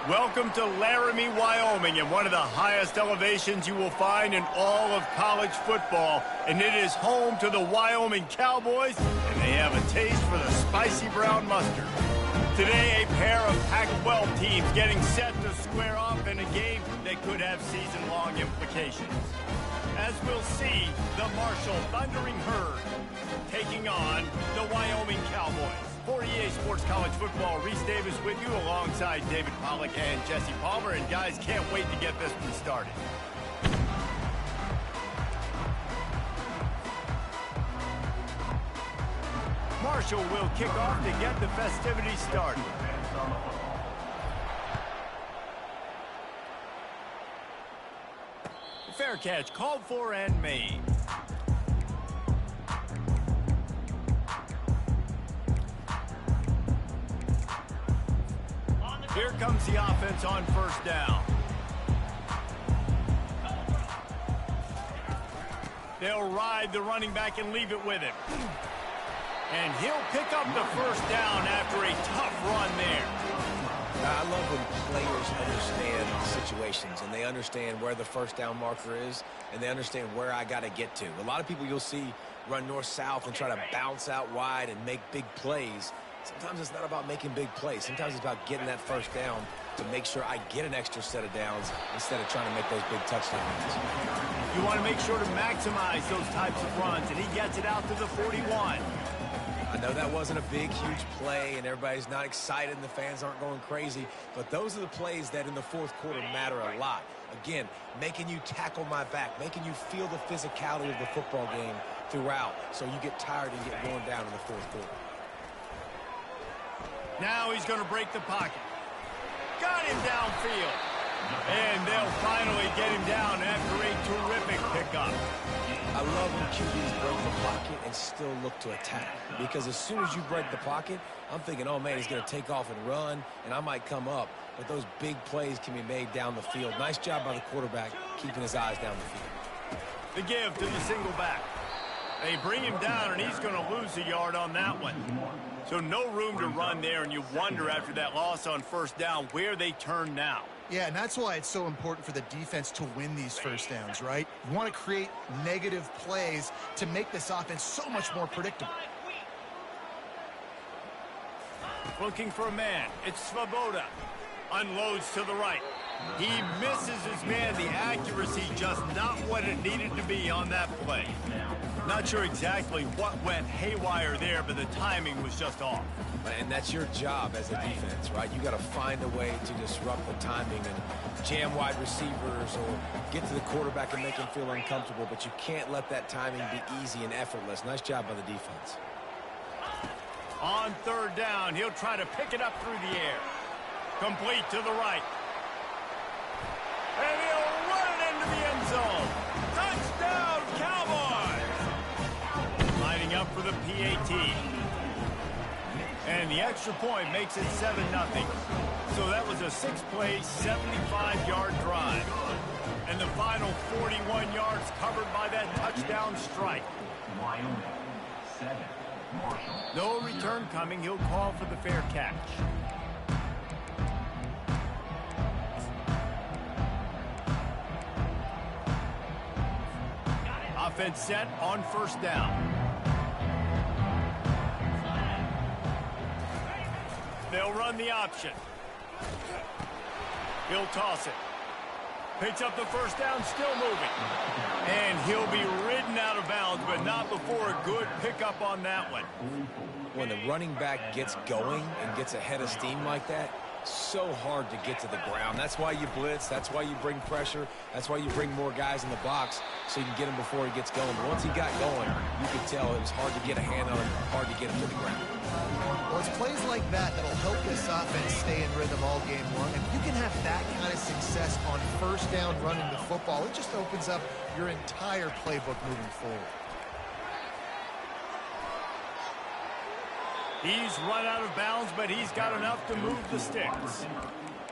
Welcome to Laramie, Wyoming, and one of the highest elevations you will find in all of college football. And it is home to the Wyoming Cowboys, and they have a taste for the spicy brown mustard. Today, a pair of Pac-12 teams getting set to square off in a game that could have season-long implications. As we'll see, the Marshall Thundering Herd taking on the Wyoming Cowboys. For EA Sports College Football, Reese Davis with you alongside David Pollack and Jesse Palmer. And guys, can't wait to get this one started. Marshall will kick off to get the festivities started. Fair catch called for and made. Here comes the offense on first down. They'll ride the running back and leave it with him. And he'll pick up the first down after a tough run there. I love when players understand situations and they understand where the first down marker is and they understand where I got to get to. A lot of people you'll see run north-south and try to bounce out wide and make big plays. Sometimes it's not about making big plays. Sometimes it's about getting that first down to make sure I get an extra set of downs instead of trying to make those big touchdown runs. You want to make sure to maximize those types of runs, and he gets it out to the 41. I know that wasn't a big, huge play, and everybody's not excited, and the fans aren't going crazy, but those are the plays that in the fourth quarter matter a lot. Again, making you tackle my back, making you feel the physicality of the football game throughout, so you get tired and get worn down in the fourth quarter. Now he's going to break the pocket. Got him downfield. And they'll finally get him down after a terrific pickup. I love when QBs break the pocket and still look to attack. Because as soon as you break the pocket, I'm thinking, oh, man, he's going to take off and run, and I might come up. But those big plays can be made down the field. Nice job by the quarterback keeping his eyes down the field. The give to the single back. They bring him down, and he's going to lose a yard on that one. So no room to run there, and you wonder after that loss on first down where they turn now. Yeah, and that's why it's so important for the defense to win these first downs, right? You want to create negative plays to make this offense so much more predictable. Looking for a man. It's Svoboda. Unloads to the right. He misses his man. The accuracy just not what it needed to be on that play. Not sure exactly what went haywire there, but the timing was just off. And that's your job as a defense, right? You got to find a way to disrupt the timing and jam wide receivers or get to the quarterback and make him feel uncomfortable, but you can't let that timing be easy and effortless. Nice job by the defense. On third down, he'll try to pick it up through the air. Complete to the right. And he'll run it into the end zone. Touchdown, Cowboys! Lining up for the PAT. And the extra point makes it 7-0. So that was a 6-play, 75-yard drive. And the final 41 yards covered by that touchdown strike. Wyoming, 7. Marshall. No return coming. He'll call for the fair catch. Offense set on first down. They'll run the option. He'll toss it. Picks up the first down, still moving. And he'll be ridden out of bounds, but not before a good pickup on that one. When the running back gets going and gets ahead of steam like that, so hard to get to the ground. That's why you blitz. That's why you bring pressure. That's why you bring more guys in the box so you can get him before he gets going. But once he got going, you could tell it was hard to get a hand on him, hard to get him to the ground. Well, it's plays like that that'll help this offense stay in rhythm all game long. If you can have that kind of success on first down running the football, it just opens up your entire playbook moving forward. He's run out of bounds, but he's got enough to move the sticks.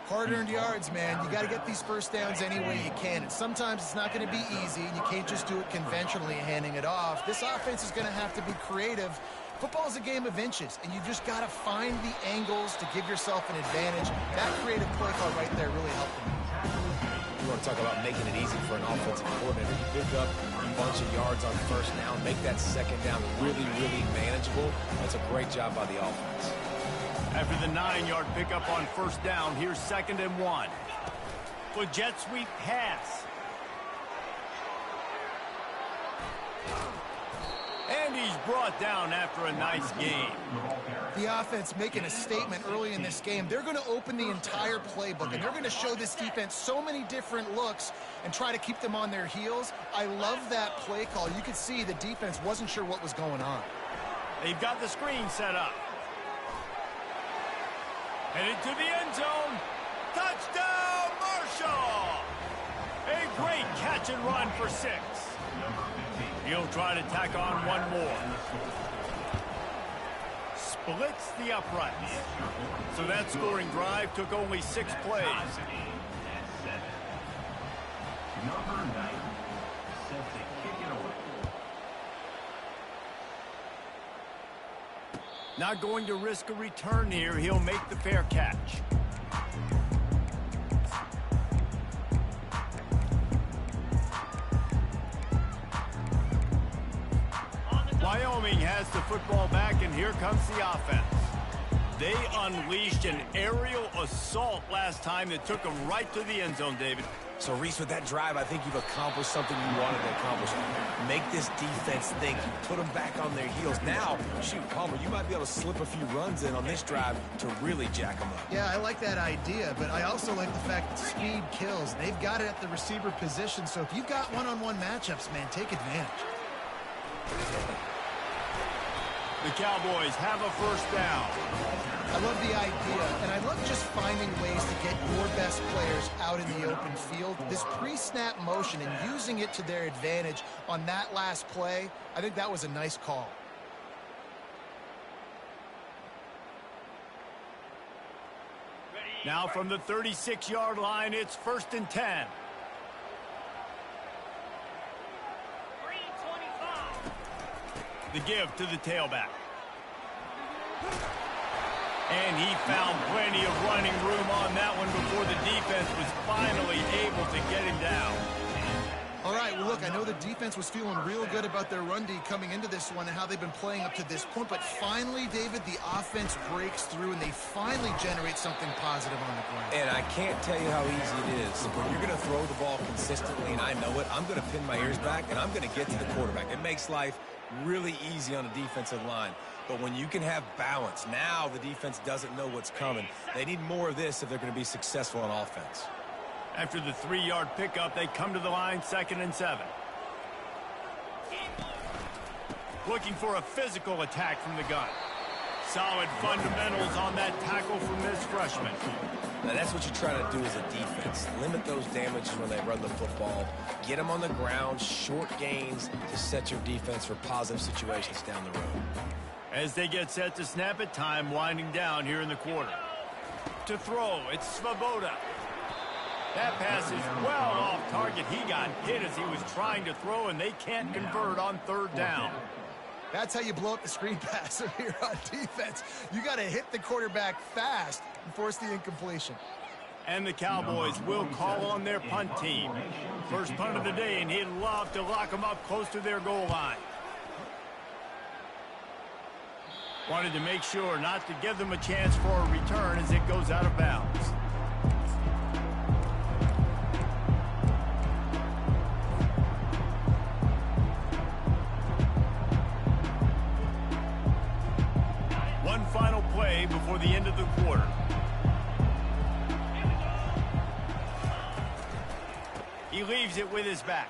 Hard-earned yards, man. You got to get these first downs any way you can. And sometimes it's not going to be easy, and you can't just do it conventionally handing it off. This offense is going to have to be creative. Football is a game of inches, and you just got to find the angles to give yourself an advantage. That creative play call right there really helped them. You want to talk about making it easy for an offensive coordinator. You pick up a bunch of yards on first down, make that second down really, really manageable. That's a great job by the offense. After the 9-yard pickup on first down, here's 2nd and 1. For jet sweep pass. And he's brought down after a nice game. The offense making a statement early in this game. They're going to open the entire playbook, and they're going to show this defense so many different looks and try to keep them on their heels. I love that play call. You could see the defense wasn't sure what was going on. They've got the screen set up. Headed to the end zone. Touchdown, Marshall! A great catch and run for 6. He'll try to tack on one more. Splits the uprights. So that scoring drive took only 6 plays. Number 9 set to kick it away. Not going to risk a return here. He'll make the fair catch. Wyoming has the football back, and here comes the offense. They unleashed an aerial assault last time that took them right to the end zone, David. So, Reese, with that drive, I think you've accomplished something you wanted to accomplish. Make this defense think. Put them back on their heels. Now, shoot, Palmer, you might be able to slip a few runs in on this drive to really jack them up. Yeah, I like that idea, but I also like the fact that speed kills. They've got it at the receiver position, so if you've got one-on-one matchups, man, take advantage. The Cowboys have a first down. I love the idea, and I love just finding ways to get your best players out in the open field. This pre-snap motion and using it to their advantage on that last play, I think that was a nice call. Now from the 36-yard line, it's 1st and 10. The give to the tailback. And he found plenty of running room on that one before the defense was finally able to get him down. All right, well, look, I know the defense was feeling real good about their run D coming into this one and how they've been playing up to this point, but finally, David, the offense breaks through and they finally generate something positive on the ground. And I can't tell you how easy it is. When you're going to throw the ball consistently, and I know it, I'm going to pin my ears back, and I'm going to get to the quarterback. It makes life really easy on a defensive line. But when you can have balance, now the defense doesn't know what's coming. They need more of this if they're going to be successful on offense. After the 3-yard pickup, they come to the line, 2nd and 7. Looking for a physical attack from the gun. Solid fundamentals on that tackle from this freshman. Now that's what you try to do as a defense. Limit those damages when they run the football. Get them on the ground, short gains to set your defense for positive situations down the road. As they get set to snap it, time winding down here in the quarter. To throw, it's Svoboda. That pass is well off target. He got hit as he was trying to throw, and they can't convert on 3rd down. That's how you blow up the screen pass here on defense. You got to hit the quarterback fast and force the incompletion. And the Cowboys will call on their punt team. First punt of the day, and he'd love to lock them up close to their goal line. Wanted to make sure not to give them a chance for a return as it goes out of bounds. One final play before the end of the quarter. He leaves it with his back.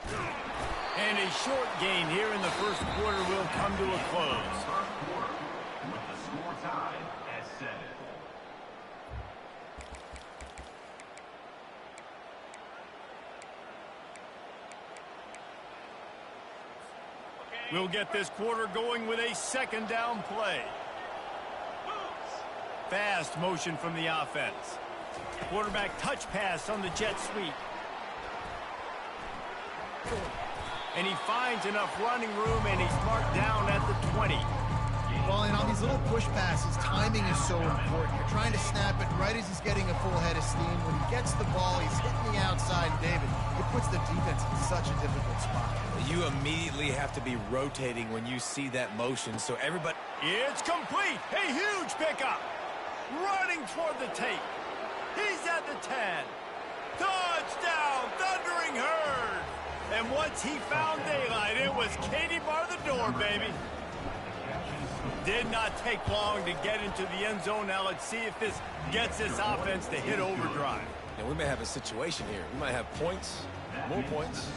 And a short gain here in the first quarter will come to a close. With the score tied at 7. We'll get this quarter going with a second down play. Fast motion from the offense. Quarterback touch pass on the jet sweep. And he finds enough running room, and he's marked down at the 20. Well, and on these little push passes, timing is so important. You're trying to snap it right as he's getting a full head of steam. When he gets the ball, he's hitting the outside, and David, it puts the defense in such a difficult spot. You immediately have to be rotating when you see that motion, so everybody... It's complete. A huge pickup. Running toward the tape. He's at the 10. Touchdown, Thundering Herd. And once he found daylight, it was Katie bar the door, baby. Did not take long to get into the end zone. Now let's see if this gets this offense to hit overdrive. And we may have a situation here. We might have points, and more points.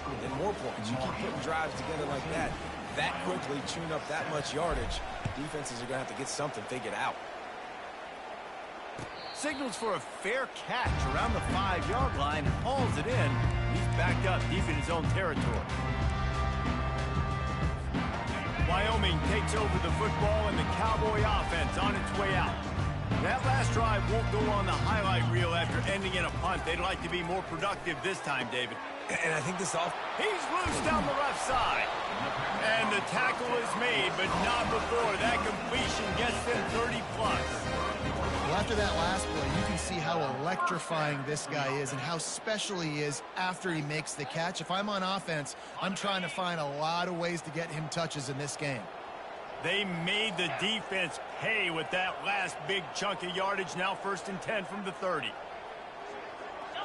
You keep putting drives together like that quickly, tune up that much yardage, defenses are going to have to get something figured out. Signals for a fair catch around the 5-yard line and hauls it in. He's backed up deep in his own territory. Wyoming takes over the football and the Cowboy offense on its way out. That last drive won't go on the highlight reel after ending in a punt. They'd like to be more productive this time, David. And I think this He's loose down the left side. And the tackle is made, but not before that completion gets them 30-plus. Well, after that last play, you can see how electrifying this guy is and how special he is after he makes the catch. If I'm on offense, I'm trying to find a lot of ways to get him touches in this game. They made the defense pay with that last big chunk of yardage. Now 1st and 10 from the 30.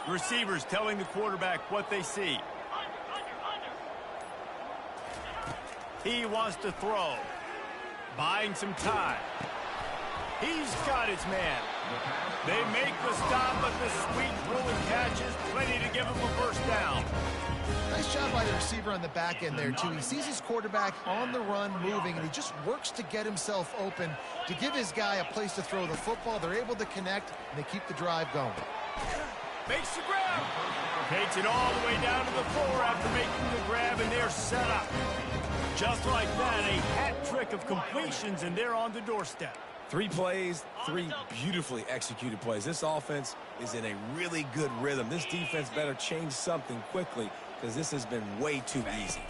Receivers telling the quarterback what they see. He wants to throw. Buying some time. He's got his man. They make the stop, but the sweet throw and catch is plenty to give him a first down. Nice job by the receiver on the back end there, too. He sees his quarterback on the run moving, and he just works to get himself open to give his guy a place to throw the football. They're able to connect, and they keep the drive going. Makes the grab. Takes it all the way down to the floor after making the grab, and they're set up. Just like that, a hat trick of completions, and they're on the doorstep. 3 plays, 3 beautifully executed plays. This offense is in a really good rhythm. This defense better change something quickly because this has been way too easy.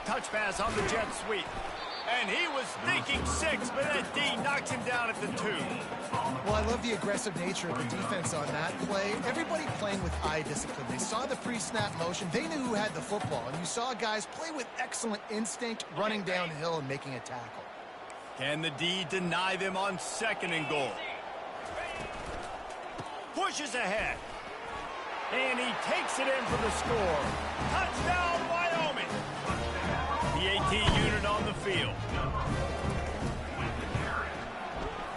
Touch pass on the jet sweep. And he was thinking 6, but that D knocks him down at the 2. Well, I love the aggressive nature of the defense on that play. Everybody playing with eye discipline. They saw the pre-snap motion. They knew who had the football. And you saw guys play with excellent instinct, running downhill and making a tackle. Can the D deny them on 2nd and goal? Pushes ahead. And he takes it in for the score. Touchdown, Wyoming. The 18 unit on the field.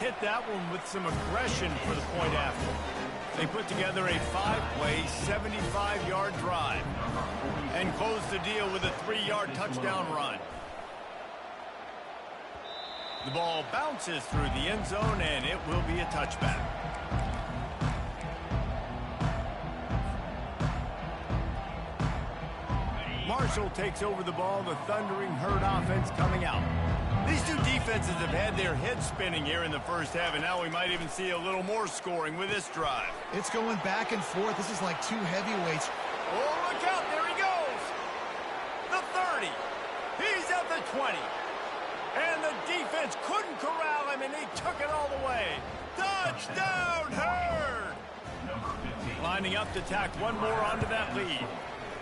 Hit that one with some aggression for the point after. They put together a 5-play, 75-yard drive. And close the deal with a 3-yard touchdown run. The ball bounces through the end zone, and it will be a touchback. Marshall takes over the ball, the Thundering Herd offense coming out. These two defenses have had their heads spinning here in the first half, and now we might even see a little more scoring with this drive. It's going back and forth. This is like 2 heavyweights. Oh, look out. There he goes. The 30. He's at the 20. And the defense couldn't corral him, and he took it all the way. Touchdown, Herd! Lining up to tack one more onto that lead.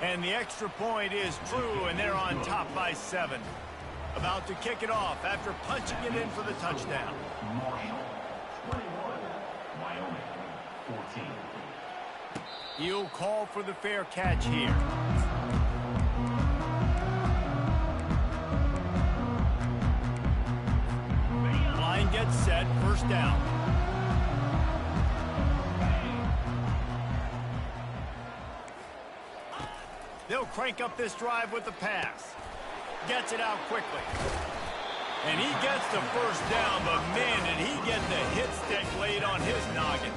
And the extra point is true, and they're on top by 7. About to kick it off after punching it in for the touchdown. Marshall, 21. Wyoming, 14. He'll call for the fair catch here. Line gets set, first down. crank up this drive with the pass. Gets it out quickly. And he gets the first down, but man, did he get the hit stick laid on his noggin.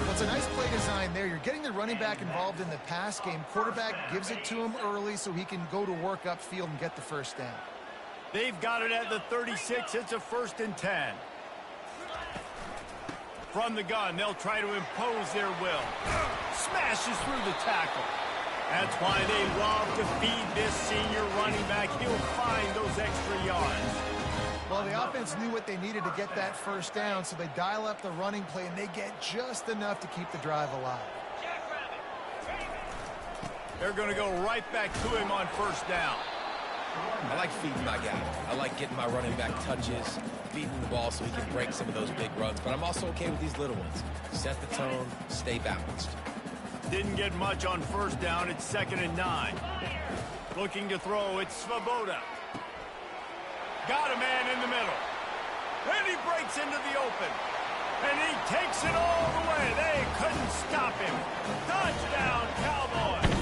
Well, it's a nice play design there. You're getting the running back involved in the pass game. Quarterback gives it to him early so he can go to work upfield and get the first down. They've got it at the 36. It's a 1st and 10. From the gun, they'll try to impose their will. Smashes through the tackle. That's why they love to feed this senior running back. He'll find those extra yards. Well, the offense knew what they needed to get that first down, so they dial up the running play, and they get just enough to keep the drive alive. They're going to go right back to him on 1st down. I like feeding my guy. I like getting my running back touches, feeding the ball so he can break some of those big runs. But I'm also okay with these little ones. Set the tone, stay balanced. Didn't get much on 1st down. It's 2nd and 9. Looking to throw. It's Svoboda. Got a man in the middle. And he breaks into the open. And he takes it all the way. They couldn't stop him. Touchdown, Cowboys.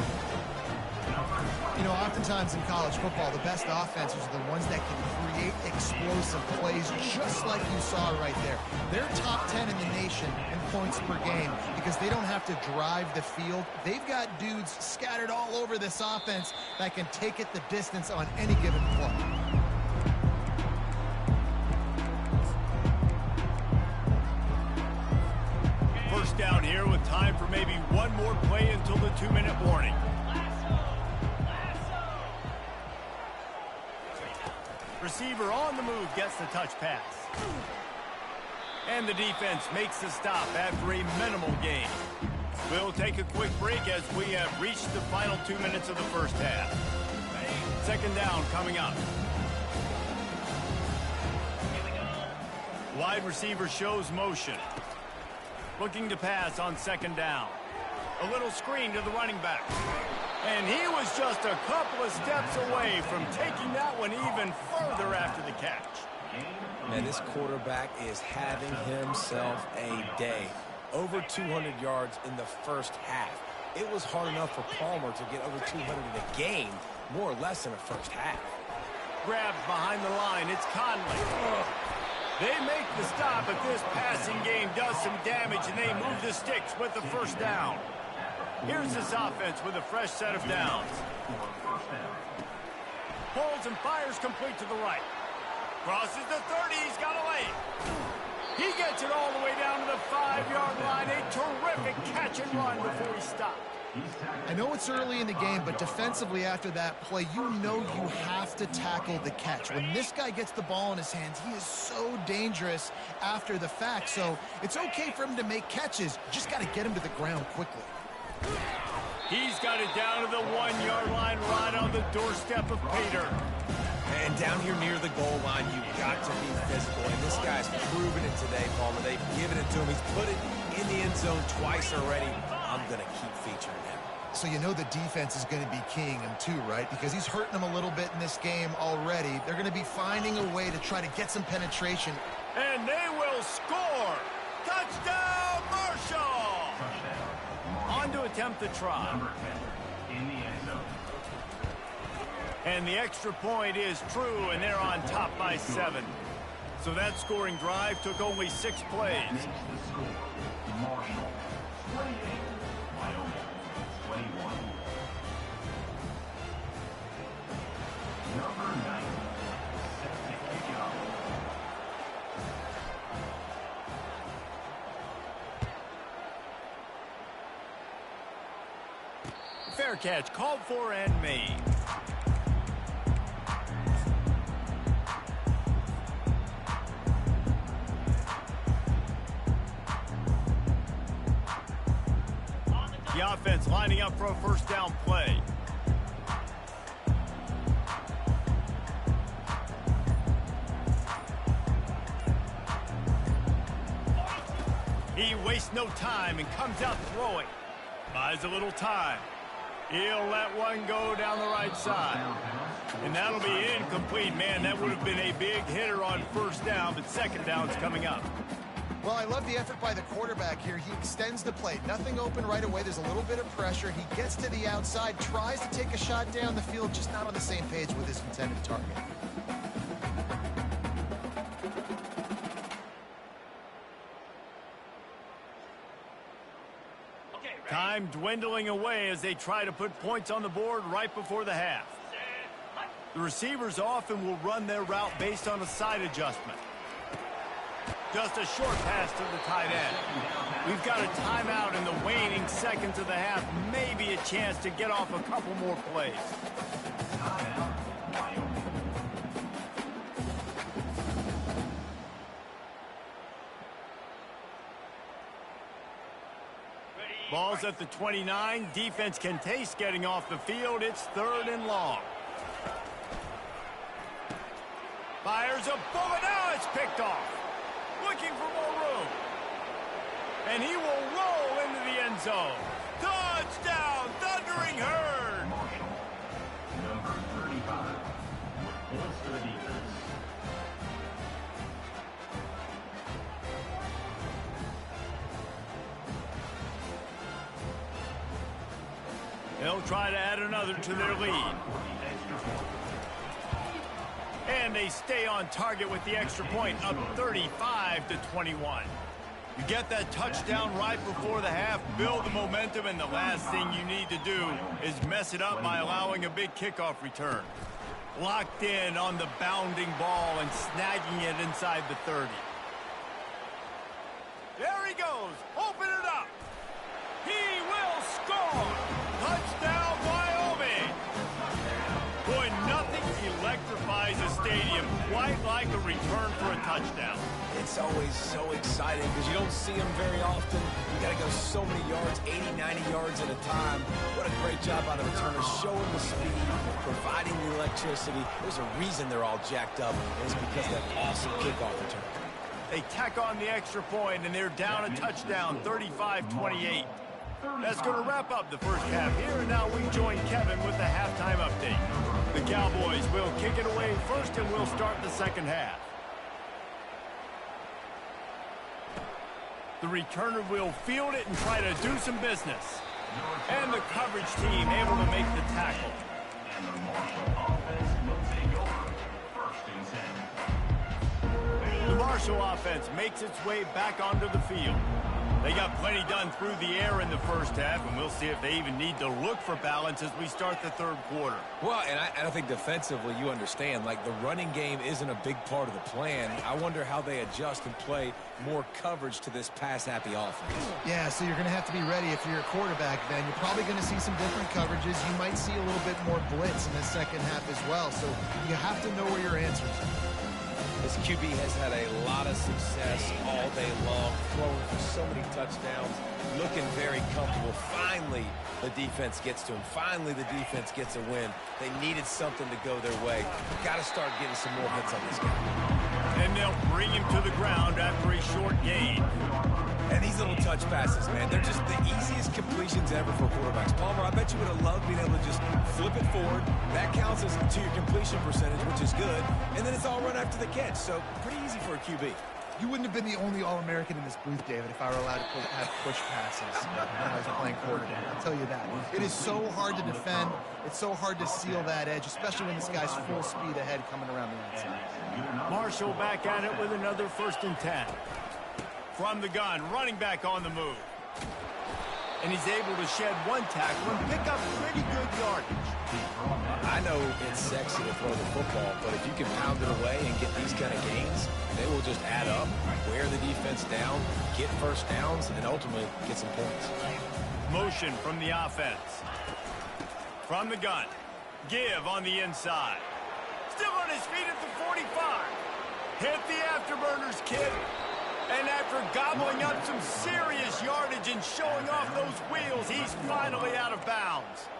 You know, oftentimes in college football, the best offenses are the ones that can create explosive plays, just like you saw right there. They're top 10 in the nation in points per game because they don't have to drive the field. They've got dudes scattered all over this offense that can take it the distance on any given play. First down here with time for maybe one more play until the 2-minute warning. Receiver on the move gets the touch pass. And the defense makes the stop after a minimal gain. We'll take a quick break as we have reached the final 2 minutes of the first half. 2nd down coming up. Wide receiver shows motion. Looking to pass on 2nd down. A little screen to the running back. And he was just a couple of steps away from taking that one even further after the catch. Man, this quarterback is having himself a day. Over 200 yards in the first half. It was hard enough for Palmer to get over 200 in a game, more or less in the first half. Grabbed behind the line. It's Conley. They make the stop, but this passing game does some damage, and they move the sticks with the first down. Here's this offense with a fresh set of downs. Pulls and fires complete to the right. Crosses the 30. He's got a lane. He gets it all the way down to the 5-yard line. A terrific catch and run before he stopped. I know it's early in the game, but defensively after that play, you know you have to tackle the catch. When this guy gets the ball in his hands, he is so dangerous after the fact. So it's okay for him to make catches. You just got to get him to the ground quickly. He's got it down to the 1-yard line right on the doorstep of Pater. And down here near the goal line, you've got to be physical. And this guy's proven it today, Palmer. They've given it to him. He's put it in the end zone twice already. I'm going to keep featuring him. So you know the defense is going to be keying him too, right? Because he's hurting them a little bit in this game already. They're going to be finding a way to try to get some penetration. And they will score. Touchdown, Marshall. On to attempt the try. In the end zone. And the extra point is true, and they're on top by 7. So that scoring drive took only 6 plays. Makes the score. Marshall, 28. Wyoming, 21. Number 90. Set to kick off. Fair catch called for and made. The offense lining up for a first down play. He wastes no time and comes out throwing. Buys a little time. He'll let one go down the right side. And that'll be incomplete. Man, that would have been a big hitter on first down, but second down's coming up. Well, I love the effort by the quarterback here. He extends the play. Nothing open right away. There's a little bit of pressure. He gets to the outside, tries to take a shot down the field, just not on the same page with his intended target. Time dwindling away as they try to put points on the board right before the half. The receivers often will run their route based on a side adjustment. Just a short pass to the tight end. We've got a timeout in the waning seconds of the half. Maybe a chance to get off a couple more plays. Ball's at the 29. Defense can taste getting off the field. It's 3rd and long. Fires a bullet. Now it's picked off. Looking for more room. And he will roll into the end zone. Touchdown, Thundering Herd. Marshall, number 35. Points for the defense. They'll try to add another to their lead. And they stay on target with the extra point, up 35-21. You get that touchdown right before the half, build the momentum, and the last thing you need to do is mess it up by allowing a big kickoff return. Locked in on the bounding ball and snagging it inside the 30. There he goes. Open it up. He will score. Touchdown, Wyoming. Boy, nothing electrifies a stadium quite like a return for a touchdown. It's always so exciting because you don't see them very often. You got to go so many yards, 80, 90 yards at a time. What a great job by the returners, showing the speed, providing the electricity. There's a reason they're all jacked up, and it's because of that awesome kickoff return. They tack on the extra point, and they're down a touchdown, 35-28. That's going to wrap up the first half here, and now we join Kevin with the halftime update. The Cowboys will kick it away first, and we'll start the second half. The returner will field it and try to do some business. And the coverage team able to make the tackle. And the Marshall offense will take over. 1st and 10. The Marshall offense makes its way back onto the field. They got plenty done through the air in the first half, and we'll see if they even need to look for balance as we start the 3rd quarter. Well, and I think defensively, you understand, like the running game isn't a big part of the plan. I wonder how they adjust and play more coverage to this pass-happy offense. Yeah, so you're going to have to be ready if you're a quarterback, then. You're probably going to see some different coverages. You might see a little bit more blitz in the second half as well, so you have to know where your answers are. This QB has had a lot of success all day long, throwing for so many touchdowns, looking very comfortable. Finally, the defense gets to him. Finally, the defense gets a win. They needed something to go their way. Got to start getting some more hits on this guy. And they'll bring him to the ground after a short gain. And these little touch passes, man, they're just the easiest completions ever for quarterbacks. Palmer, I bet you would have loved being able to just flip it forward. That counts as to your completion percentage, which is good. And then it's all run after the catch, so pretty easy for a QB. You wouldn't have been the only All-American in this booth, David, if I were allowed to have push passes when I was playing quarterback. I'll tell you that. It is so hard to defend. It's so hard to seal that edge, especially when this guy's full speed ahead coming around the outside. Marshall back at it with another 1st and 10. From the gun, running back on the move. And he's able to shed one tackle and pick up pretty good yardage. I know it's sexy to throw the football, but if you can pound it away and get these kind of gains, they will just add up, wear the defense down, get first downs, and ultimately get some points. Motion from the offense. From the gun. Give on the inside. Still on his feet at the 45. Hit the afterburners, kid. And after gobbling up some serious yardage and showing off those wheels, he's finally out of bounds.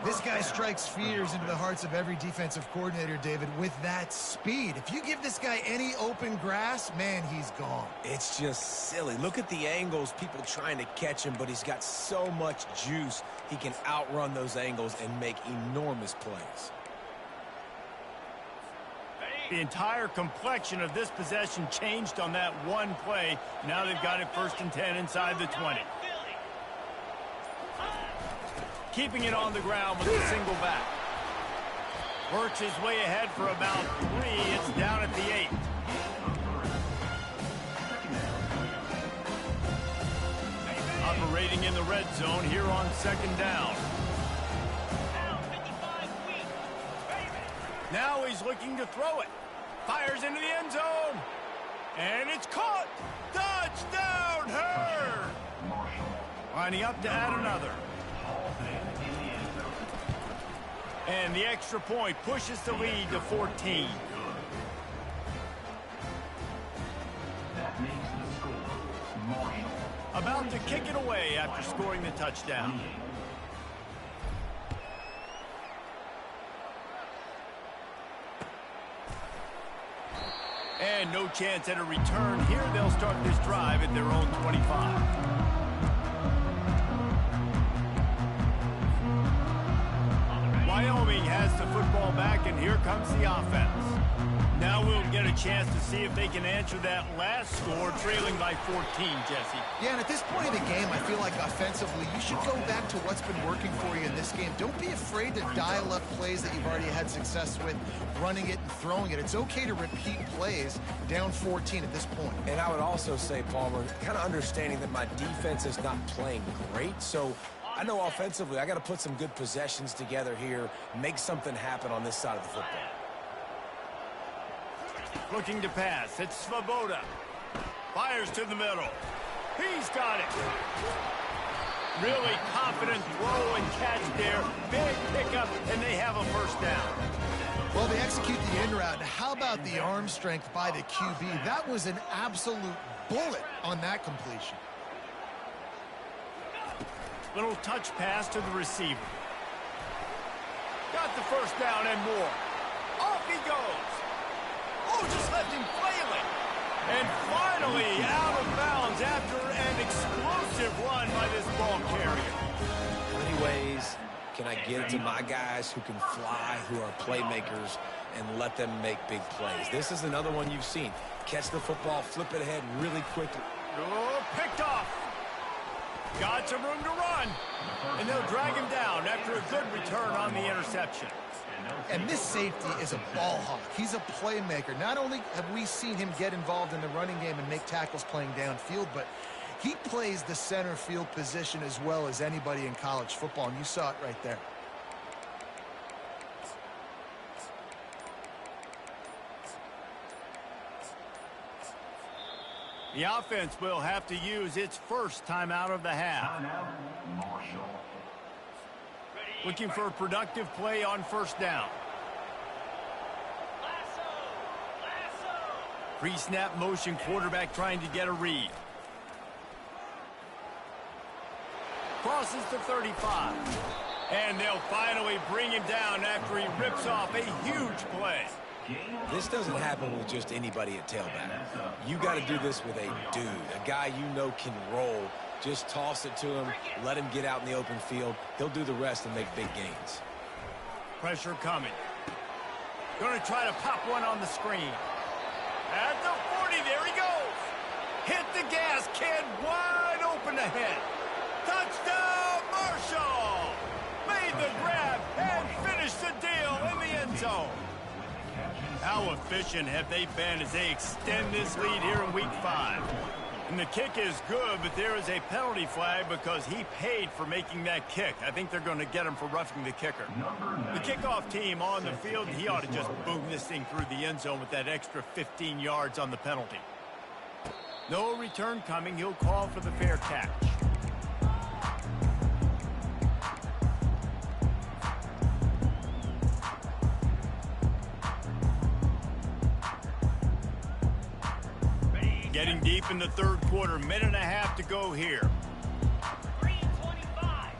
This guy strikes fears into the hearts of every defensive coordinator, David, with that speed. If you give this guy any open grass, man, he's gone. It's just silly. Look at the angles, people trying to catch him, but he's got so much juice. He can outrun those angles and make enormous plays. The entire complexion of this possession changed on that one play. Now they've got it 1st and 10 inside the 20. Keeping it on the ground with a single back. Works his way ahead for about 3. It's down at the 8. Operating in the red zone here on 2nd down. Now he's looking to throw it. Fires into the end zone. And it's caught. Touchdown, Hurd! Lining up to add another. And the extra point pushes the lead to 14. That makes the score Marshall. About to kick it away after scoring the touchdown. And no chance at a return here. They'll start this drive at their own 25. Wyoming has the football back, and here comes the offense. Now we'll get a chance to see if they can answer that last score, trailing by 14, Jesse. Yeah, and at this point in the game, I feel like offensively, you should go back to what's been working for you in this game. Don't be afraid to dial up plays that you've already had success with, running it and throwing it. It's okay to repeat plays down 14 at this point. And I would also say, Palmer, kind of understanding that my defense is not playing great, so I know offensively I got to put some good possessions together here, make something happen on this side of the football. Looking to pass. It's Svoboda. Fires to the middle. He's got it. Really confident throw and catch there. Big pickup, and they have a 1st down. Well, they execute the in route. How about the arm strength by the QB? That was an absolute bullet on that completion. Little touch pass to the receiver. Got the 1st down and more. Off he goes. Oh, just left him flailing. And finally out of bounds after an explosive run by this ball carrier. How many ways can I get it to my guys who can fly, who are playmakers, and let them make big plays? This is another one you've seen. Catch the football, flip it ahead really quickly. Oh, picked off. Got some room to run. And they'll drag him down after a good return on the interception. And this safety is a ball hawk. He's a playmaker. Not only have we seen him get involved in the running game and make tackles playing downfield, but he plays the center field position as well as anybody in college football, and you saw it right there. The offense will have to use its 1st timeout of the half. Marshall. Looking for a productive play on 1st down. Pre-snap motion quarterback trying to get a read. Crosses the 35. And they'll finally bring him down after he rips off a huge play. This doesn't happen with just anybody at tailback. You got to do this with a dude, a guy you know can roll. Just toss it to him, let him get out in the open field. He'll do the rest and make big gains. Pressure coming. Going to try to pop one on the screen. At the 40, there he goes. Hit the gas, kid, wide open ahead. Touchdown, Marshall! Made the grab and finished the deal in the end zone. How efficient have they been as they extend this lead here in Week 5? And the kick is good, but there is a penalty flag because he paid for making that kick. I think they're going to get him for roughing the kicker. The kickoff team on the field, he ought to just boom this thing through the end zone with that extra 15 yards on the penalty. No return coming. He'll call for the fair catch. Getting deep in the 3rd quarter, minute and a half to go here. 3:25.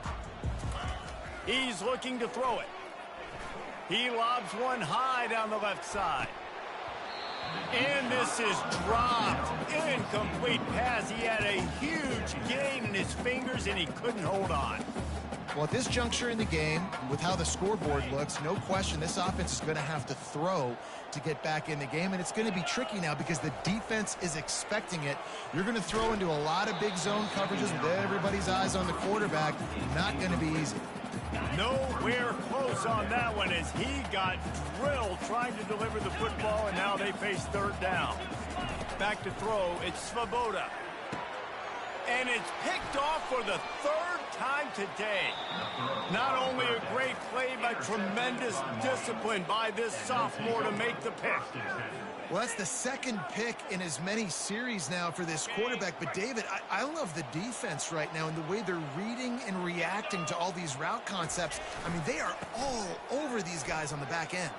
He's looking to throw it. He lobs one high down the left side. And this is dropped. Incomplete pass. He had a huge gain in his fingers, and he couldn't hold on. Well, at this juncture in the game, with how the scoreboard looks, no question this offense is going to have to throw to get back in the game, and it's going to be tricky now because the defense is expecting it. You're going to throw into a lot of big zone coverages with everybody's eyes on the quarterback. Not going to be easy. Nowhere close on that one as he got drilled trying to deliver the football, and now they face third down. Back to throw, it's Svoboda. And it's picked off for the third time today. Not only a great play, but tremendous discipline by this sophomore to make the pick. Well, that's the second pick in as many series now for this quarterback. But, David, I love the defense right now and the way they're reading and reacting to all these route concepts. I mean, they are all over these guys on the back end.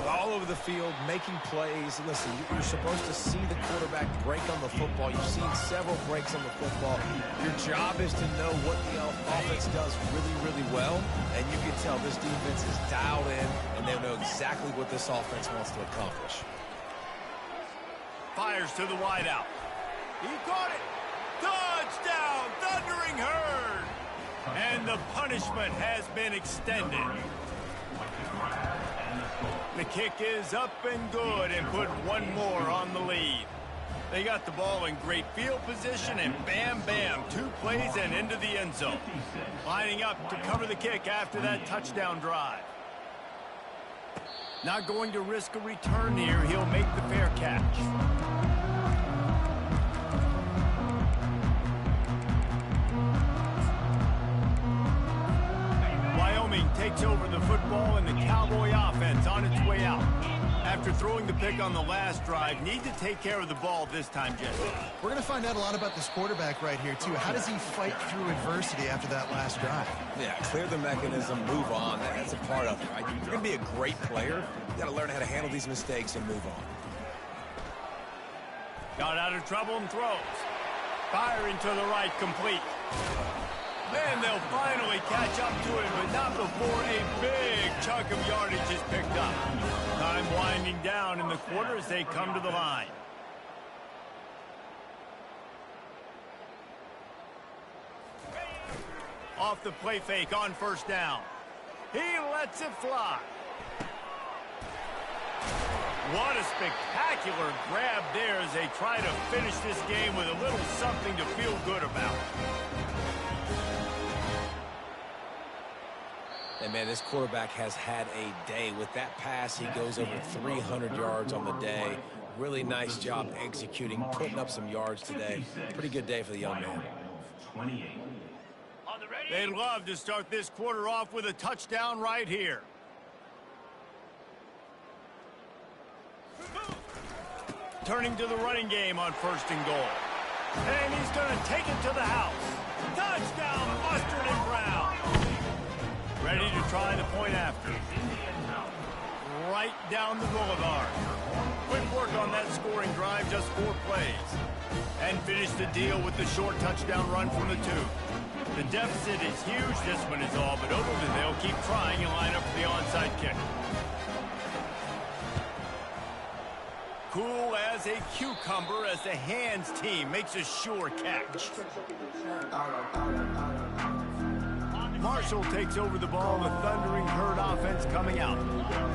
All over the field, making plays. Listen, you're supposed to see the quarterback break on the football. You've seen several breaks on the football. Your job is to know what the offense does really, really well. And you can tell this defense is dialed in, and they know exactly what this offense wants to accomplish. Fires to the wideout. He caught it. Touchdown, Thundering Herd. And the punishment has been extended. The kick is up and good and put one more on the lead. They got the ball in great field position and bam, bam, 2 plays and into the end zone. Lining up to cover the kick after that touchdown drive. Not going to risk a return here. He'll make the fair catch. Wyoming takes over the football and the Cowboy offense on its way out. After throwing the pick on the last drive, need to take care of the ball this time, Jesse. We're going to find out a lot about this quarterback right here, too. How does he fight through adversity after that last drive? Yeah, clear the mechanism, move on. That's a part of it, right? You're going to be a great player. You got to learn how to handle these mistakes and move on. Got out of trouble and throws. Firing to the right, complete. And they'll finally catch up to it, but not before a big chunk of yardage is picked up. Time winding down in the quarter as they come to the line. Off the play fake on first down. He lets it fly. What a spectacular grab there as they try to finish this game with a little something to feel good about. And, man, this quarterback has had a day. With that pass, he goes over 300 yards on the day. Really nice job executing, putting up some yards today. Pretty good day for the young man. They'd love to start this quarter off with a touchdown right here. Turning to the running game on first and goal. And he's going to take it to the house. Touchdown, Mustard and Brown. Ready to try the point after. Right down the boulevard. Quick work on that scoring drive, just 4 plays. And finish the deal with the short touchdown run from the 2. The deficit is huge, this one is all, but Overton, they'll keep trying and line up for the onside kick. Cool as a cucumber as the hands team makes a sure catch. Marshall takes over the ball, the Thundering Herd offense coming out.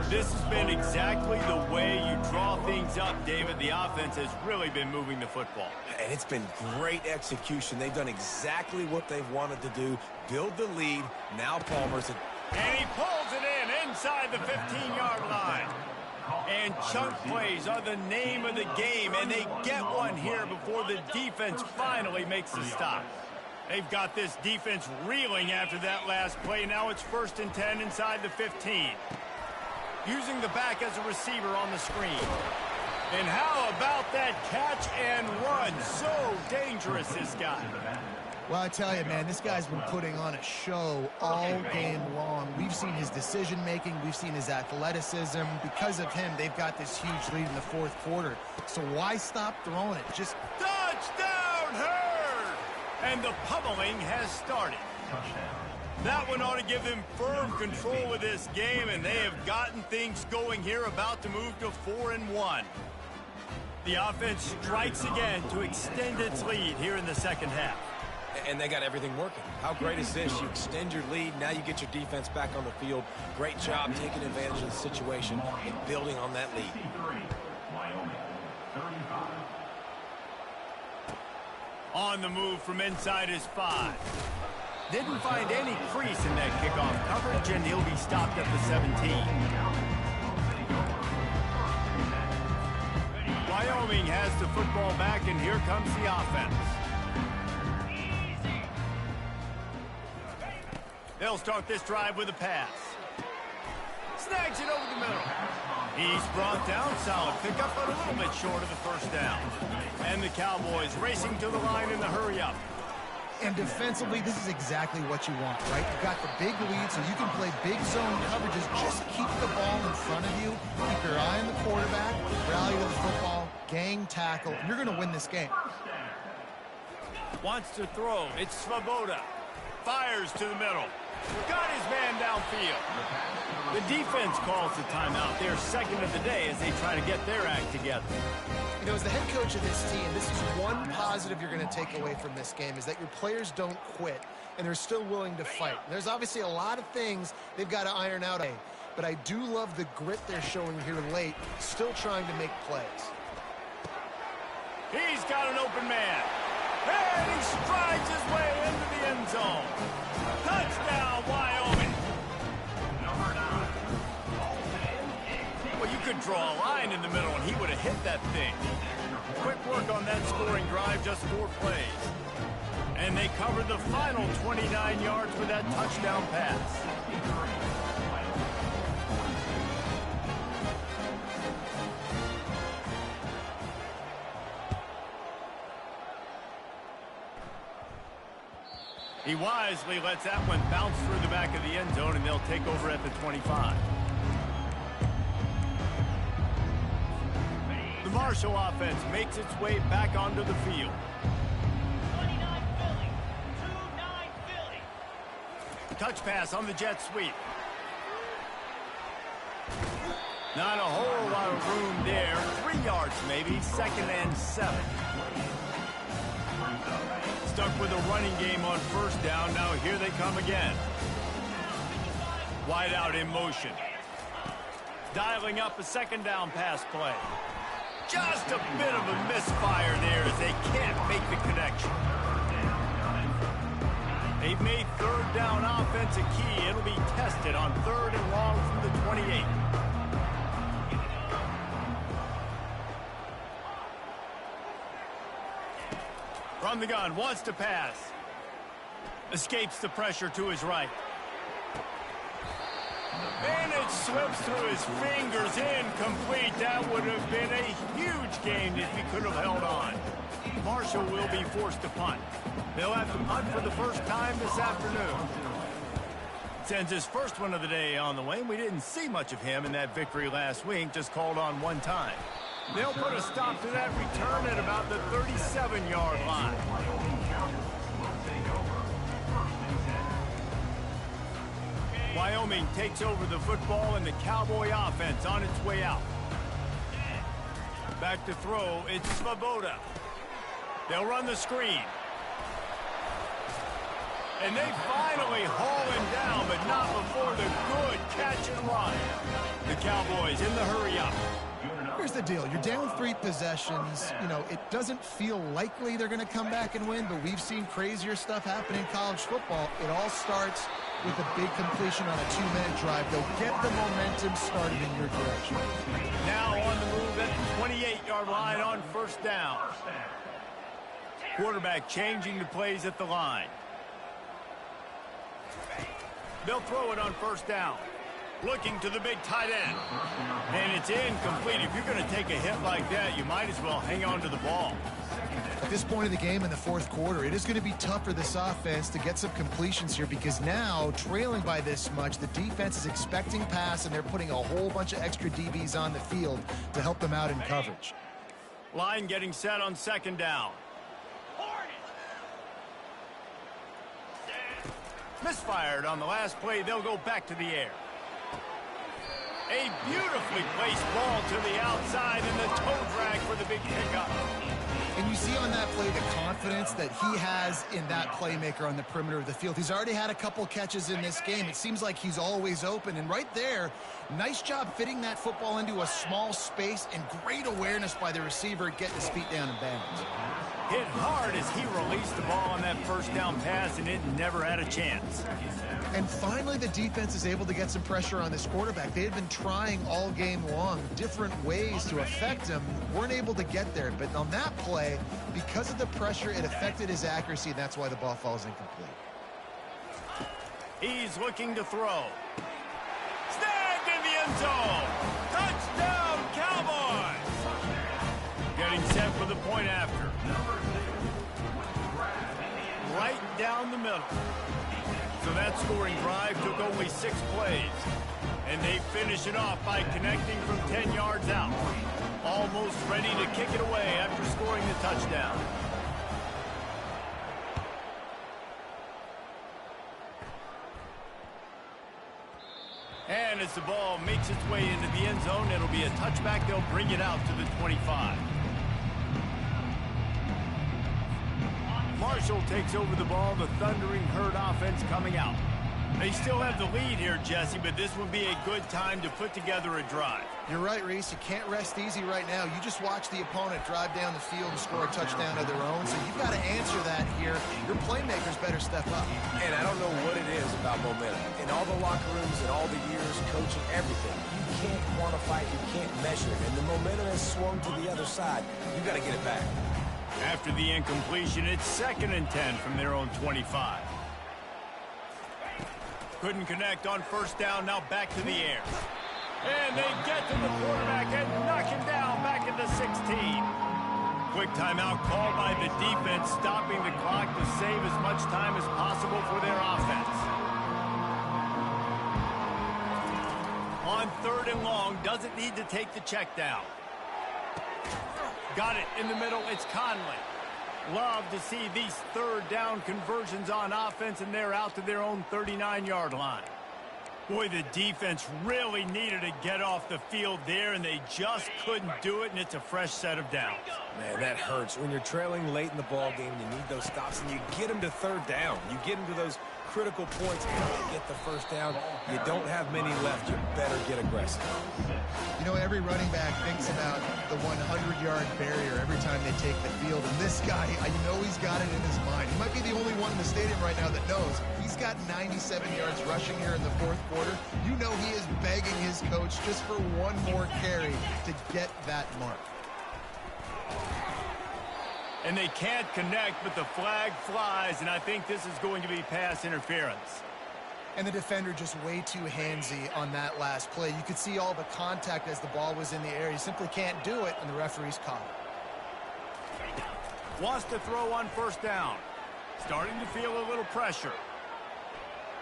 This has been exactly the way you draw things up, David. The offense has really been moving the football. And it's been great execution. They've done exactly what they've wanted to do, build the lead. Now Palmer's... And he pulls it in inside the 15-yard line. And chunk plays are the name of the game, and they get one here before the defense finally makes the stop. They've got this defense reeling after that last play. Now it's 1st and 10 inside the 15. Using the back as a receiver on the screen. And how about that catch and run? So dangerous, this guy. Well, I tell you, man, this guy's been putting on a show all game long. We've seen his decision-making. We've seen his athleticism. Because of him, they've got this huge lead in the 4th quarter. So why stop throwing it? Just touchdown, Herd! And the pummeling has started. That one ought to give them firm control of this game, and they have gotten things going here, about to move to 4-1. The offense strikes again to extend its lead here in the second half. And they got everything working. How great is this? You extend your lead. Now you get your defense back on the field. Great job taking advantage of the situation and building on that lead. 63, Wyoming, 35. On the move from inside his 5. Didn't find any crease in that kickoff coverage, and he'll be stopped at the 17. Wyoming has the football back, and here comes the offense. They'll start this drive with a pass. Snags it over the middle. He's brought down. Solid pickup, but a little bit short of the first down. And the Cowboys racing to the line in the hurry-up. And defensively, this is exactly what you want, right? You've got the big lead, so you can play big zone coverages. Just keep the ball in front of you. Keep your eye on the quarterback. Rally to the football. Gang tackle. And you're going to win this game. Wants to throw. It's Svoboda. Fires to the middle. Got his man downfield. The defense calls the timeout. They're second of the day as they try to get their act together. You know, as the head coach of this team, this is one positive you're going to take away from this game, is that your players don't quit, and they're still willing to fight. There's obviously a lot of things they've got to iron out, but I do love the grit they're showing here late, still trying to make plays. He's got an open man. And he strides his way into the end zone. Touchdown, Wyoming. Well, you could draw a line in the middle, and he would have hit that thing. Quick work on that scoring drive, just 4 plays. And they covered the final 29 yards with that touchdown pass. He wisely lets that one bounce through the back of the end zone, and they'll take over at the 25. The Marshall offense makes its way back onto the field. 29 Philly. 2-9 Philly. Touch pass on the jet sweep. Not a whole lot of room there. 3 yards maybe. 2nd and 7. Stuck with a running game on first down. Now here they come again. Wide out in motion. Dialing up a 2nd down pass play. Just a bit of a misfire there as they can't make the connection. They've made 3rd down offense a key. It'll be tested on 3rd and long from the 28. From the gun, wants to pass. Escapes the pressure to his right. And it slips through his fingers, incomplete. That would have been a huge gain if he could have held on. Marshall will be forced to punt. They'll have to punt for the first time this afternoon. Sends his first one of the day on the way. We didn't see much of him in that victory last week, just called on 1 time. They'll put a stop to that return at about the 37-yard line. Wyoming takes over the football, and the Cowboy offense on its way out. Back to throw, it's Svoboda. They'll run the screen. And they finally haul him down, but not before the good catch and run. The Cowboys in the hurry-up. Here's the deal. You're down 3 possessions. You know, it doesn't feel likely they're going to come back and win, but we've seen crazier stuff happen in college football. It all starts with a big completion on a 2-minute drive. They'll get the momentum started in your direction. Now on the move at the 28-yard line on first down. Quarterback changing the plays at the line. They'll throw it on first down. Looking to the big tight end. And it's incomplete. If you're going to take a hit like that, you might as well hang on to the ball. At this point of the game in the 4th quarter, it is going to be tough for this offense to get some completions here, because now, trailing by this much, the defense is expecting pass, and they're putting a whole bunch of extra DBs on the field to help them out in coverage. Line getting set on 2nd down. Misfired on the last play. They'll go back to the air. A beautifully placed ball to the outside, and the toe drag for the big pickup. And you see on that play the confidence that he has in that playmaker on the perimeter of the field. He's already had a couple catches in this game. It seems like he's always open. And right there, nice job fitting that football into a small space and great awareness by the receiver getting his feet down in bounds. Hit hard as he released the ball on that first down pass, and it never had a chance. And finally, the defense is able to get some pressure on this quarterback. They had been trying all game long different ways to affect him. Weren't able to get there. But on that play, because of the pressure, it affected his accuracy, and that's why the ball falls incomplete. He's looking to throw. Snagged in the end zone. Touchdown, Cowboys. Getting set for the point after. Right down the middle. So that scoring drive took only 6 plays. And they finish it off by connecting from 10 yards out. Almost ready to kick it away after scoring the touchdown. And as the ball makes its way into the end zone, it'll be a touchback. They'll bring it out to the 25. Marshall takes over the ball. The Thundering Herd offense coming out. They still have the lead here, Jesse, but this would be a good time to put together a drive. You're right, Reese. You can't rest easy right now. You just watch the opponent drive down the field and score a touchdown of their own, so you've got to answer that here. Your playmakers better step up. And I don't know what it is about momentum. In all the locker rooms and all the years, coaching, everything, you can't quantify it, you can't measure it. And the momentum has swung to the other side. You got to get it back. After the incompletion, it's 2nd and 10 from their own 25. Couldn't connect on first down, now back to the air. And they get to the quarterback and knock him down back at the 16. Quick timeout called by the defense, stopping the clock to save as much time as possible for their offense. On 3rd and long, doesn't need to take the check down. Got it in the middle, it's Conley. Love to see these 3rd down conversions on offense, and they're out to their own 39-yard line. Boy, the defense really needed to get off the field there, and they just couldn't do it, and it's a fresh set of downs. Man, that hurts. When you're trailing late in the ball game, you need those stops, and you get them to 3rd down. You get them to those critical points and get the first down. You don't have many left. You better get aggressive. You know, every running back thinks about the 100-yard barrier every time they take the field. And this guy, I know he's got it in his mind. He might be the only one in the stadium right now that knows. He's got 97 yards rushing here in the 4th quarter. You know he is begging his coach just for one more carry to get that mark. And they can't connect, but the flag flies, and I think this is going to be pass interference. And the defender just way too handsy on that last play. You could see all the contact as the ball was in the air. He simply can't do it, and the referee's caught it. Wants to throw on first down. Starting to feel a little pressure.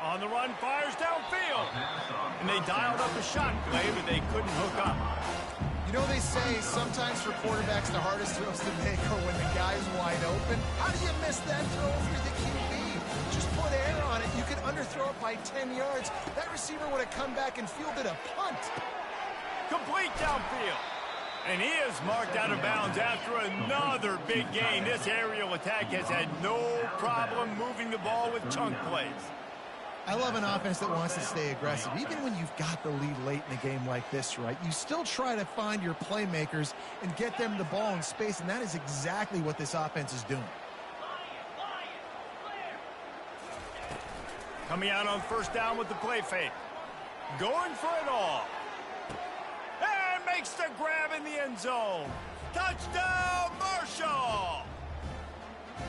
On the run, fires downfield. And they dialed up a shot play, but they couldn't hook up. You know, they say sometimes for quarterbacks the hardest throws to make are when the guy's wide open. How do you miss that throw if you're the QB? Just put air on it. You could underthrow it by 10 yards. That receiver would have come back and fielded a punt. Complete downfield. And he is marked out of bounds after another big gain. This aerial attack has had no problem moving the ball with chunk plays. I love an offense that wants to stay aggressive. Even when you've got the lead late in a game like this, right, you still try to find your playmakers and get them the ball in space, and that is exactly what this offense is doing. Coming out on first down with the play fake. Going for it all. And makes the grab in the end zone. Touchdown, Marshall!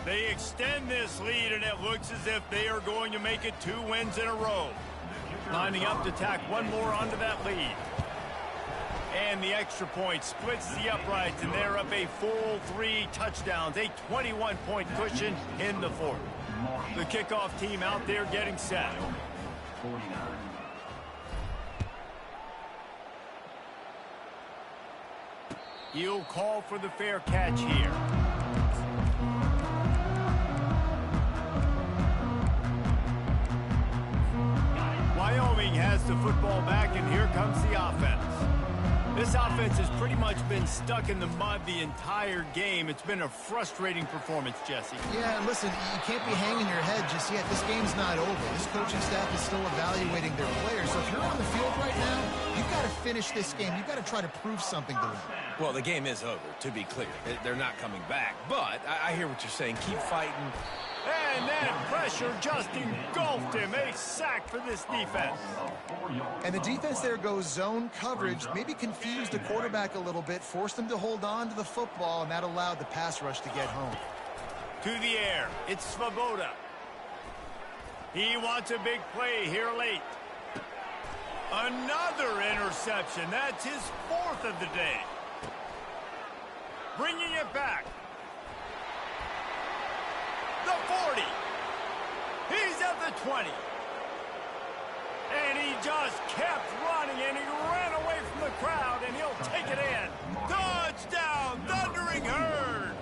They extend this lead, and it looks as if they are going to make it 2 wins in a row. Lining up to tack one more onto that lead. And the extra point splits the uprights, and they're up a full 3 touchdowns, a 21-point cushion in the 4th. The kickoff team out there getting set. 49. He'll call for the fair catch here. Wyoming has the football back, and here comes the offense. This offense has pretty much been stuck in the mud the entire game. It's been a frustrating performance, Jesse. Yeah, and listen, you can't be hanging your head just yet. This game's not over. This coaching staff is still evaluating their players. So if you're on the field right now, you've got to finish this game. You've got to try to prove something to them. Well, the game is over, to be clear. They're not coming back. But I hear what you're saying. Keep fighting. And that pressure just engulfed him. A sack for this defense. And the defense there goes zone coverage, maybe confused the quarterback a little bit, forced him to hold on to the football, and that allowed the pass rush to get home. To the air, it's Svoboda. He wants a big play here late. Another interception. That's his 4th of the day. Bringing it back. The 40. He's at the 20. And he just kept running, and he ran away from the crowd, and he'll take it in. Touchdown, Thundering Herd.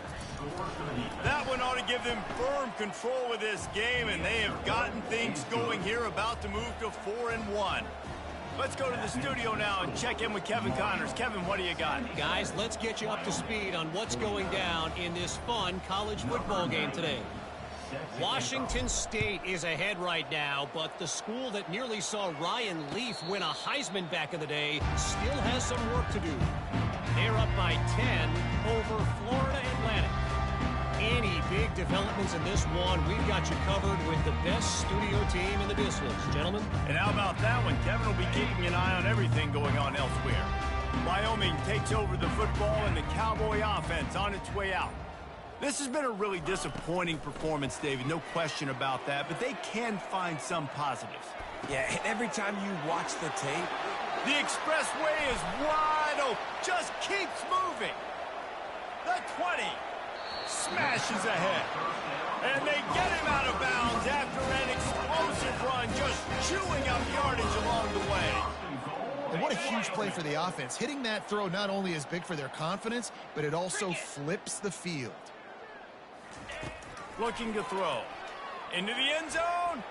That one ought to give them firm control of this game, and they have gotten things going here, about to move to 4-1. Let's go to the studio now and check in with Kevin Connors. Kevin, what do you got? Guys, let's get you up to speed on what's going down in this fun college football game today. Washington State is ahead right now, but the school that nearly saw Ryan Leaf win a Heisman back in the day still has some work to do. They're up by 10 over Florida Atlantic. Any big developments in this one, we've got you covered with the best studio team in the business, gentlemen. And how about that one? Kevin will be keeping an eye on everything going on elsewhere. Wyoming takes over the football, and the Cowboy offense on its way out. This has been a really disappointing performance, David, no question about that, but they can find some positives. Yeah, and every time you watch the tape, the expressway is wide open, just keeps moving. The 20 smashes ahead, and they get him out of bounds after an explosive run, just chewing up yardage along the way. And what a huge play for the offense. Hitting that throw not only is big for their confidence, but it also flips the field. Looking to throw. Into the end zone.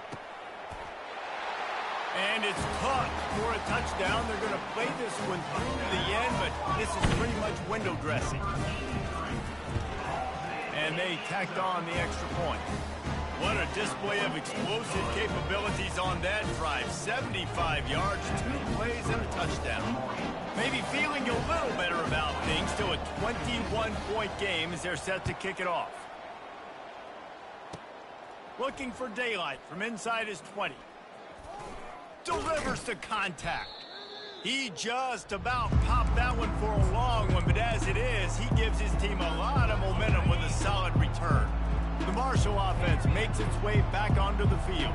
And it's caught for a touchdown. They're going to play this one through to the end, but this is pretty much window dressing. And they tacked on the extra point. What a display of explosive capabilities on that drive. 75 yards, 2 plays, and a touchdown. Maybe feeling a little better about things. Still a 21-point game as they're set to kick it off. Looking for daylight from inside his 20. Delivers to contact. He just about popped that one for a long one, but as it is, he gives his team a lot of momentum with a solid return. The Marshall offense makes its way back onto the field.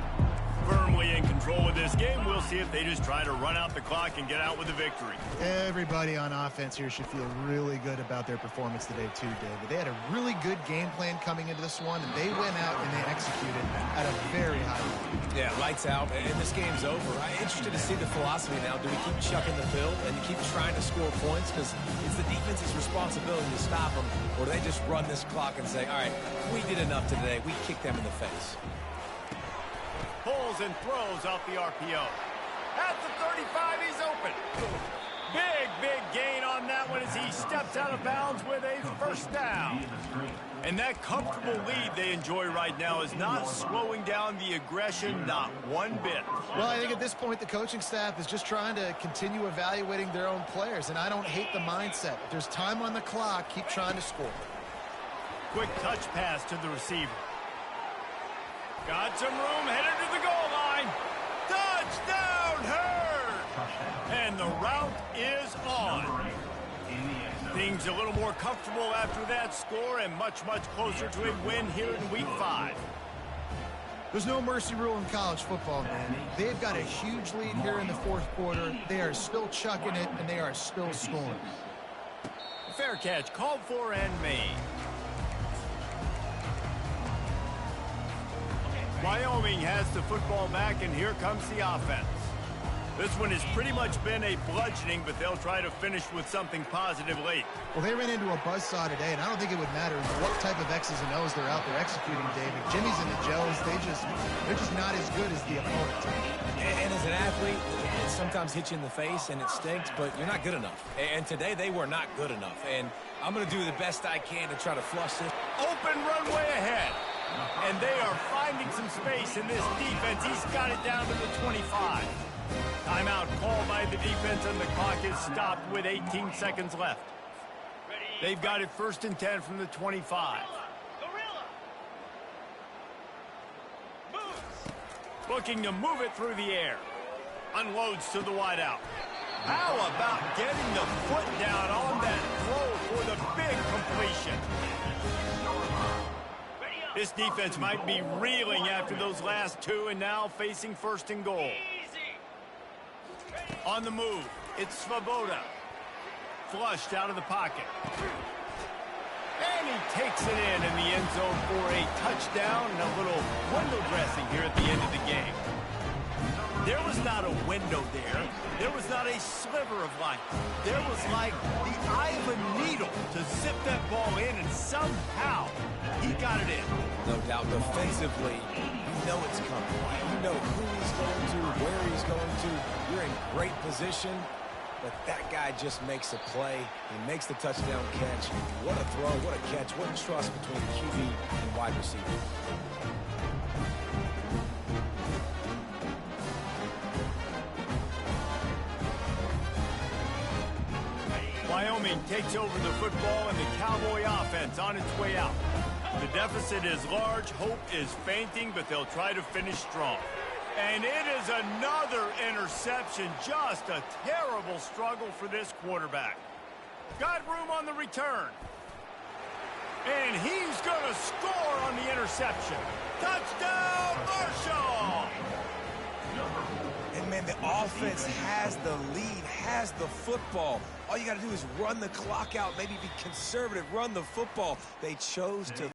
Firmly in control of this game. We'll see if they just try to run out the clock and get out with a victory. Everybody on offense here should feel really good about their performance today too, David. They had a really good game plan coming into this one, and they went out and they executed at a very high level. yeah, lights out, and this game's over. I'm interested to see the philosophy now. Do we keep chucking the field and keep trying to score points? Because it's the defense's responsibility to stop them, or do they just run this clock and say, all right, we did enough today. We kicked them in the face. Pulls and throws off the RPO. At the 35, he's open. Big gain on that one as he steps out of bounds with a first down. And that comfortable lead they enjoy right now is not slowing down the aggression, not one bit. Well, I think at this point the coaching staff is just trying to continue evaluating their own players, and I don't hate the mindset. If there's time on the clock, keep trying to score. Quick touch pass to the receiver. Got some room, headed to the goal line. Touchdown, Herd! And the route is on. Things a little more comfortable after that score and much closer to a win here in Week 5. There's no mercy rule in college football, man. They've got a huge lead here in the fourth quarter. They are still chucking it, and they are still scoring. Fair catch, called for and made. Wyoming has the football back, and here comes the offense. This one has pretty much been a bludgeoning, but they'll try to finish with something positive late. Well, they ran into a buzzsaw today, and I don't think it would matter what type of X's and O's they're out there executing, David. Jimmy's and the Joes, they're just not as good as the opponent. And as an athlete, it sometimes hits you in the face, and it stinks, but you're not good enough. And today, they were not good enough. And I'm going to do the best I can to try to flush this. Open runway ahead. And they are finding some space in this defense. He's got it down to the 25. Timeout called by the defense, and the clock is stopped with 18 seconds left. They've got it 1st and 10 from the 25. Looking to move it through the air. Unloads to the wideout. How about getting the foot down on that throw for the big completion? This defense might be reeling after those last two, and now facing 1st and goal. On the move, it's Svoboda. Flushed out of the pocket. And he takes it in the end zone for a touchdown and a little window dressing here at the end of the game. There was not a window there. There was not a sliver of light. There was like the eye of a needle to zip that ball in, and somehow he got it in. No doubt defensively, you know it's coming. You know who he's going to, where he's going to. You're in great position, but that guy just makes a play. He makes the touchdown catch. What a throw, what a catch, what trust between QB and wide receiver. Wyoming takes over the football, and the Cowboy offense on its way out. The deficit is large, hope is fainting, but they'll try to finish strong. And it is another interception. Just a terrible struggle for this quarterback. Got room on the return. And he's going to score on the interception. Touchdown, Marshall! And, man, the offense has the lead, has the football. All you got to do is run the clock out, maybe be conservative, run the football. They chose to